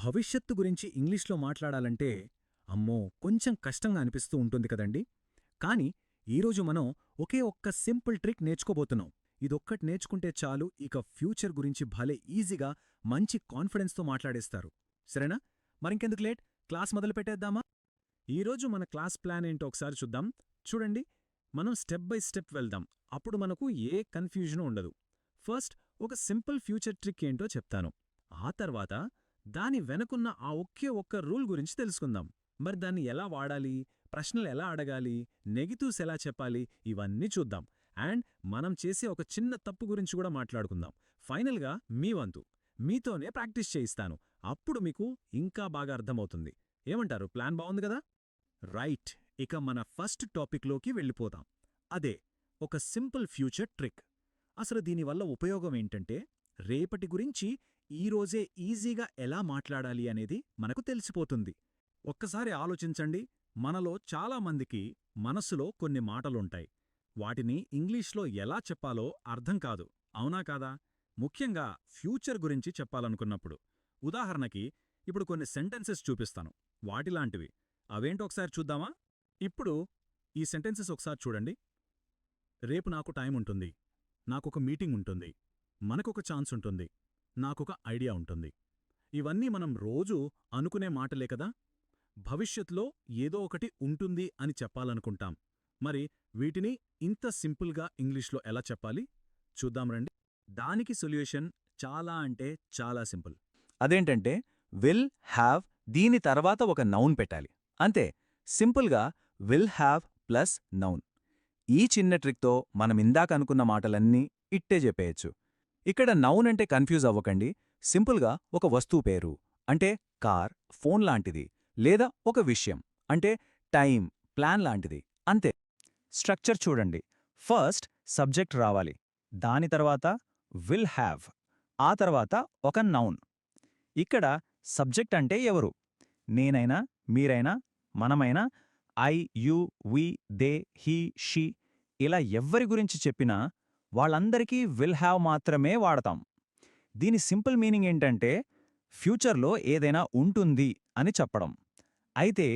భవిష్యత్తు గురించి ఇంగ్లీష్లో మాట్లాడాలంటే అమ్మో కొంచెం కష్టంగా అనిపిస్తూ ఉంటుంది కదండి. కాని ఈరోజు మనం ఒకే ఒక్క సింపుల్ ట్రిక్ నేర్చుకోబోతున్నాం. ఇదొక్కటి నేర్చుకుంటే చాలు, ఇక ఫ్యూచర్ గురించి భలే ఈజీగా మంచి కాన్ఫిడెన్స్తో మాట్లాడేస్తారు. సరేనా? మరింకెందుకు లేట్, క్లాస్ మొదలు పెట్టేద్దామా? ఈరోజు మన క్లాస్ ప్లాన్ ఏంటో ఒకసారి చూద్దాం. చూడండి, మనం స్టెప్ బై స్టెప్ వెళ్దాం. అప్పుడు మనకు ఏ కన్ఫ్యూజను ఉండదు. ఫస్ట్ ఒక సింపుల్ ఫ్యూచర్ ట్రిక్ ఏంటో చెప్తాను. ఆ తర్వాత దాని వెనకున్న ఆ ఒకే ఒక్క రూల్ గురించి తెలుసుకుందాం. మరి దాన్ని ఎలా వాడాలి, ప్రశ్నలు ఎలా అడగాలి, నెగిటివ్స్ ఎలా చెప్పాలి, ఇవన్నీ చూద్దాం. అండ్ మనం చేసే ఒక చిన్న తప్పు గురించి కూడా మాట్లాడుకుందాం. ఫైనల్గా మీ వంతు, మీతోనే ప్రాక్టీస్ చేయిస్తాను. అప్పుడు మీకు ఇంకా బాగా అర్థమవుతుంది. ఏమంటారు? ప్లాన్ బావుంది కదా? రైట్, ఇక మన ఫస్ట్ టాపిక్లోకి వెళ్ళిపోతాం. అదే ఒక సింపుల్ ఫ్యూచర్ ట్రిక్. అసలు దీనివల్ల ఉపయోగం ఏంటంటే, రేపటి గురించి ఈరోజే ఈజీగా ఎలా మాట్లాడాలి అనేది మనకు తెలిసిపోతుంది. ఒక్కసారి ఆలోచించండి, మనలో చాలామందికి మనసులో కొన్ని మాటలుంటాయి. వాటిని ఇంగ్లీష్లో ఎలా చెప్పాలో అర్థం కాదు, అవునా కాదా? ముఖ్యంగా ఫ్యూచర్ గురించి చెప్పాలనుకున్నప్పుడు. ఉదాహరణకి ఇప్పుడు కొన్ని సెంటెన్సెస్ చూపిస్తాను, వాటిలాంటివి. అవేంటో ఒకసారి చూద్దామా? ఇప్పుడు ఈ సెంటెన్సెస్ ఒకసారి చూడండి. రేపు నాకు టైం ఉంటుంది, నాకొక మీటింగ్ ఉంటుంది, మనకొక ఛాన్స్ ఉంటుంది, నాకొక ఐడియా ఉంటుంది. ఇవన్నీ మనం రోజూ అనుకునే మాటలే కదా. భవిష్యత్లో ఏదో ఒకటి ఉంటుంది అని చెప్పాలనుకుంటాం. మరి వీటిని ఇంత సింపుల్గా ఇంగ్లీష్లో ఎలా చెప్పాలి చూద్దాం రండి. దానికి సొల్యూషన్ చాలా అంటే చాలా సింపుల్. అదేంటంటే విల్ హ్యావ్ దీని తర్వాత ఒక నౌన్ పెట్టాలి. అంతే, సింపుల్గా విల్ హ్యావ్ ప్లస్ నౌన్. ఈ చిన్న ట్రిక్తో మనమిందాక అనుకున్న మాటలన్నీ ఇట్టే చెప్పేయచ్చు. ఇక్కడ నౌన్ అంటే కన్ఫ్యూజ్ అవ్వకండి. సింపుల్గా ఒక వస్తువు పేరు అంటే కార్, ఫోన్ లాంటిది, లేదా ఒక విషయం అంటే టైం, ప్లాన్ లాంటిది, అంతే. స్ట్రక్చర్ చూడండి. ఫస్ట్ సబ్జెక్ట్ రావాలి, దాని తర్వాత విల్ హ్యావ్, ఆ తర్వాత ఒక నౌన్. ఇక్కడ సబ్జెక్ట్ అంటే ఎవరు? నేనైనా, మీరైనా, మనమైనా, I, you, we, they, he, she, ఇలా ఎవ్వరి గురించి చెప్పినా వాళ్ళందరికీ విల్ హ్యావ్ మాత్రమే వాడతాం. దీని సింపుల్ మీనింగ్ ఏంటంటే ఫ్యూచర్లో ఏదైనా ఉంటుంది అని చెప్పడం. అయితే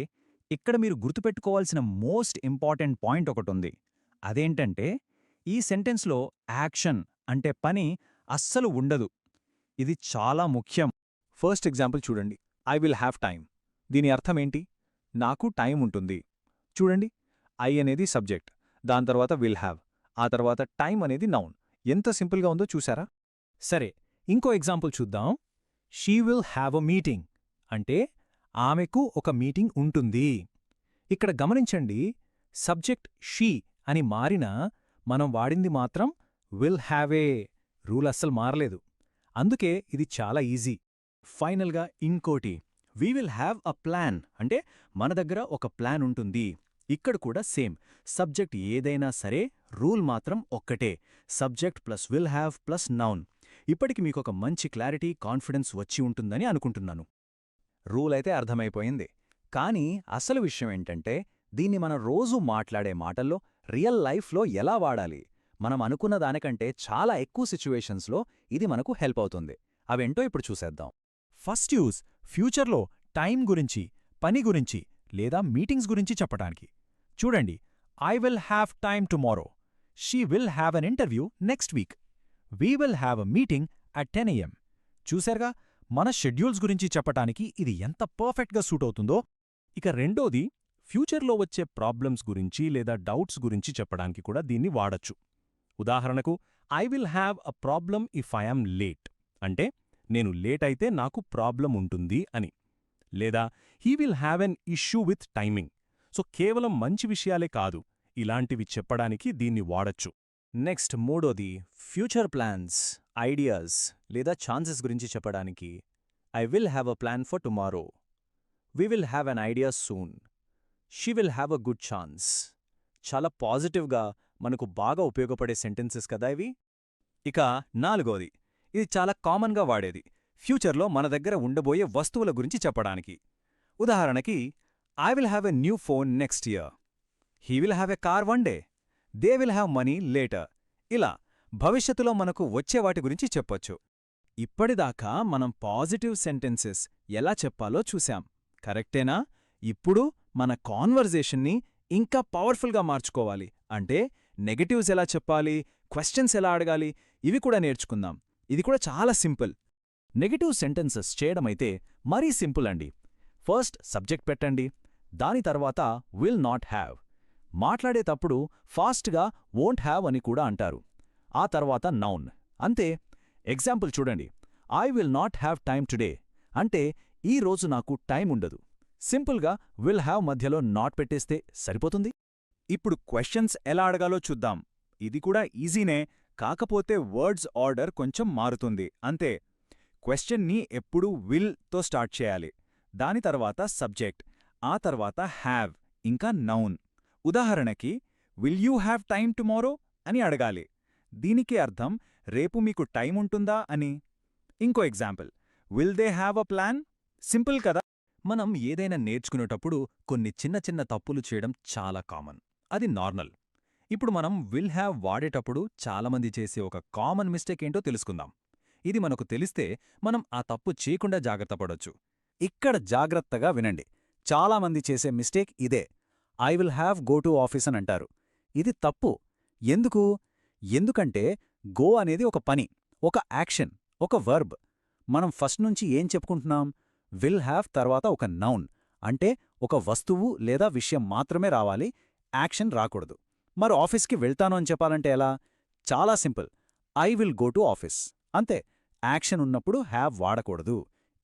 ఇక్కడ మీరు గుర్తుపెట్టుకోవాల్సిన మోస్ట్ ఇంపార్టెంట్ పాయింట్ ఒకటుంది. అదేంటంటే ఈ సెంటెన్స్లో యాక్షన్ అంటే పని అస్సలు ఉండదు. ఇది చాలా ముఖ్యం. ఫస్ట్ ఎగ్జాంపుల్ చూడండి. I will have time. దీని అర్థమేంటి? నాకు టైం ఉంటుంది. చూడండి, ఐ అనేది సబ్జెక్ట్, దాని తర్వాత విల్ హ్యావ్, ఆ తర్వాత టైం అనేది నౌన్. ఎంత సింపుల్గా ఉందో చూసారా? సరే, ఇంకో ఎగ్జాంపుల్ చూద్దాం. She will have a meeting అంటే ఆమెకు ఒక మీటింగ్ ఉంటుంది. ఇక్కడ గమనించండి, సబ్జెక్ట్ షీ అని మారినా మనం వాడింది మాత్రం విల్ హ్యావే. రూల్ అస్సలు మారలేదు. అందుకే ఇది చాలా ఈజీ. ఫైనల్గా ఇంకోటి, we will have a plan అంటే మన దగ్గర ఒక ప్లాన్ ఉంటుంది. ఇక్కడ కూడా సేమ్, సబ్జెక్ట్ ఏదైనా సరే రూల్ మాత్రం ఒక్కటే, subject plus will have plus noun. ఇప్పటికి మీకొక మంచి క్లారిటీ, కాన్ఫిడెన్స్ వచ్చి ఉంటుందని అనుకుంటున్నాను. రూల్ అయితే అర్థమైపోయింది. కానీ అసలు విషయం ఏంటంటే దీన్ని మనం రోజూ మాట్లాడే మాటల్లో రియల్ లైఫ్లో ఎలా వాడాలి? మనం అనుకున్న దానికంటే చాలా ఎక్కువ సిచ్యువేషన్స్లో ఇది మనకు హెల్ప్ అవుతుంది. అవేంటో ఇప్పుడు చూసేద్దాం. ఫస్ట్ యూజ్ ఫ్యూచర్లో టైం గురించి, పని గురించి లేదా మీటింగ్స్ గురించి చెప్పడానికి. చూడండి, I will have time tomorrow. She will have an interview next week. We will have a meeting at 10 AM. చూశారుగా, మన షెడ్యూల్స్ గురించి చెప్పటానికి ఇది ఎంత పర్ఫెక్ట్గా సూట్ అవుతుందో. ఇక రెండోది, ఫ్యూచర్లో వచ్చే ప్రాబ్లమ్స్ గురించి లేదా డౌట్స్ గురించి చెప్పడానికి కూడా దీన్ని వాడచ్చు. ఉదాహరణకు, I will have a problem if I am late అంటే నేను లేట్ అయితే నాకు ప్రాబ్లం ఉంటుంది అని. లేదా he will have an issue with timing. So కేవలం మంచి విషయాలే కాదు, ఇలాంటివి చెప్పడానికి దీన్ని వాడచ్చు. నెక్స్ట్ మూడోది, ఫ్యూచర్ ప్లాన్స్, ఐడియాస్ లేదా ఛాన్సెస్ గురించి చెప్పడానికి I will have a plan for tomorrow. We will have an idea soon. She will have a good chance. చాలా పాజిటివ్గా మనకు బాగా ఉపయోగపడే సెంటెన్సెస్ కదా ఇవి. ఇక నాలుగోది, ఇది చాలా కామన్గా వాడేది, ఫ్యూచర్లో మన దగ్గర ఉండబోయే వస్తువుల గురించి చెప్పడానికి. ఉదాహరణకి, I will have a new phone next year. He will have a car one day. They will have money later. ఇలా భవిష్యత్తులో మనకు వచ్చే వాటి గురించి చెప్పొచ్చు. ఇప్పటిదాకా మనం పాజిటివ్ సెంటెన్సెస్ ఎలా చెప్పాలో చూశాం, కరెక్టేనా? ఇప్పుడు మన కాన్వర్జేషన్ని ఇంకా పవర్ఫుల్గా మార్చుకోవాలి అంటే నెగటివ్స్ ఎలా చెప్పాలి, క్వశ్చన్స్ ఎలా అడగాలి, ఇవి కూడా నేర్చుకుందాం. ఇది కూడా చాలా సింపుల్. నెగటివ్ సెంటెన్సెస్ చేయడమైతే మరీ సింపుల్ అండి. ఫస్ట్ సబ్జెక్ట్ పెట్టండి, దాని తర్వాత విల్ నాట్ హ్యావ్. మాట్లాడేటప్పుడు ఫాస్ట్గా వోంట్ హ్యావ్ అని కూడా అంటారు. ఆ తర్వాత నౌన్. అంతే. ఎగ్జాంపుల్ చూడండి. I will not have time today అంటే ఈ రోజు నాకు టైం ఉండదు. సింపుల్గా విల్ హ్యావ్ మధ్యలో నాట్ పెట్టేస్తే సరిపోతుంది. ఇప్పుడు క్వశ్చన్స్ ఎలా అడగాలో చూద్దాం. ఇది కూడా ఈజీనే, కాకపోతే వర్డ్స్ ఆర్డర్ కొంచెం మారుతుంది అంతే. క్వశ్చన్ని ఎప్పుడూ విల్తో స్టార్ట్ చేయాలి, దాని తర్వాత సబ్జెక్ట్, ఆ తర్వాత హ్యావ్, ఇంకా నౌన్. ఉదాహరణకి will you have time tomorrow అని అడగాలి. దీనికి అర్థం రేపు మీకు టైం ఉంటుందా అని. ఇంకో example, will they have a plan? Simple కదా. మనం ఏదైనా నేర్చుకునేటప్పుడు కొన్ని చిన్న చిన్న తప్పులు చేయడం చాలా కామన్. అది నార్మల్. ఇప్పుడు మనం విల్ హ్యావ్ వాడేటప్పుడు చాలామంది చేసే ఒక కామన్ మిస్టేక్ ఏంటో తెలుసుకుందాం. ఇది మనకు తెలిస్తే మనం ఆ తప్పు చేయకుండా జాగ్రత్త పడొచ్చు. ఇక్కడ జాగ్రత్తగా వినండి. చాలామంది చేసే మిస్టేక్ ఇదే. I will have go to office అని అంటారు. ఇది తప్పు. ఎందుకంటే గో అనేది ఒక పని, ఒక యాక్షన్, ఒక వర్బ్. మనం ఫస్ట్ నుంచి ఏం చెప్పుకుంటున్నాం? విల్ హ్యావ్ తర్వాత ఒక నౌన్ అంటే ఒక వస్తువు లేదా విషయం మాత్రమే రావాలి, యాక్షన్ రాకూడదు. మరి ఆఫీస్కి వెళ్తాను అని చెప్పాలంటే ఎలా? చాలా simple. I will go to office అంతే. యాక్షన్ ఉన్నప్పుడు హ్యావ్ వాడకూడదు.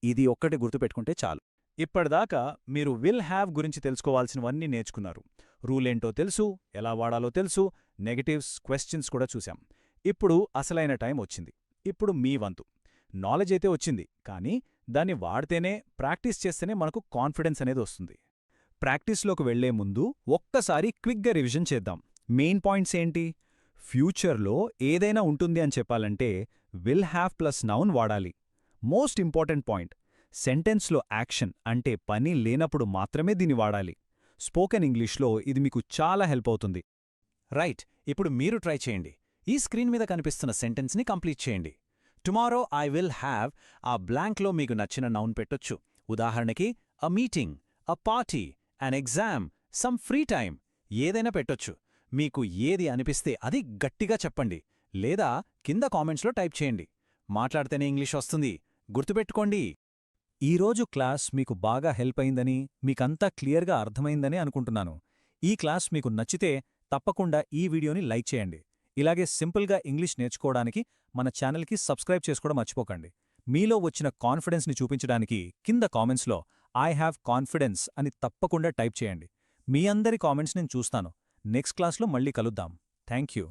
ఇది ఒక్కటి గుర్తుపెట్టుకుంటే చాలు. ఇప్పటిదాకా మీరు విల్ హ్యావ్ గురించి తెలుసుకోవాల్సినవన్నీ నేర్చుకున్నారు. రూలేంటో తెలుసు, ఎలా వాడాలో తెలుసు, నెగటివ్స్, క్వశ్చన్స్ కూడా చూశాం. ఇప్పుడు అసలైన టైం వచ్చింది. ఇప్పుడు మీ వంతు. నాలెడ్జ్ అయితే వచ్చింది, కానీ దాన్ని వాడితేనే, ప్రాక్టీస్ చేస్తేనే మనకు కాన్ఫిడెన్స్ అనేది వస్తుంది. ప్రాక్టీస్లోకి వెళ్లే ముందు ఒక్కసారి క్విక్గా రివిజన్ చేద్దాం. మెయిన్ పాయింట్స్ ఏంటి? ఫ్యూచర్లో ఏదైనా ఉంటుంది అని చెప్పాలంటే విల్ హ్యావ్ ప్లస్ నౌన్ వాడాలి. మోస్ట్ ఇంపార్టెంట్ పాయింట్, సెంటెన్స్లో యాక్షన్ అంటే పని లేనప్పుడు మాత్రమే దీన్ని వాడాలి. స్పోకెన్ ఇంగ్లీష్లో ఇది మీకు చాలా హెల్ప్ అవుతుంది. రైట్, ఇప్పుడు మీరు ట్రై చేయండి. ఈ స్క్రీన్ మీద కనిపిస్తున్న సెంటెన్స్ని కంప్లీట్ చేయండి. టుమారో ఐ విల్ హ్యావ్, ఆ బ్లాంక్లో మీకు నచ్చిన నౌన్ పెట్టొచ్చు. ఉదాహరణకి a meeting, a party, an exam, some free time, ఏదైనా పెట్టొచ్చు. మీకు ఏది అనిపిస్తే అది గట్టిగా చెప్పండి, లేదా కింద కామెంట్స్లో టైప్ చేయండి. మాట్లాడితేనే ఇంగ్లీష్ వస్తుంది, గుర్తుపెట్టుకోండి. ఈరోజు క్లాస్ మీకు బాగా హెల్ప్ అయిందని, మీకంతా క్లియర్గా అర్థమైందని అనుకుంటున్నాను. ఈ క్లాస్ మీకు నచ్చితే తప్పకుండా ఈ వీడియోని లైక్ చేయండి. ఇలాగే సింపుల్గా ఇంగ్లీష్ నేర్చుకోవడానికి మన ఛానల్కి సబ్స్క్రైబ్ చేసుకోవడం మర్చిపోకండి. మీలో వచ్చిన కాన్ఫిడెన్స్ని చూపించడానికి కింద కామెంట్స్లో ఐ హ్యావ్ కాన్ఫిడెన్స్ అని తప్పకుండా టైప్ చేయండి. మీ అందరి కామెంట్స్ నేను చూస్తాను. నెక్స్ట్ క్లాస్లో మళ్ళీ కలుద్దాం. Thank you.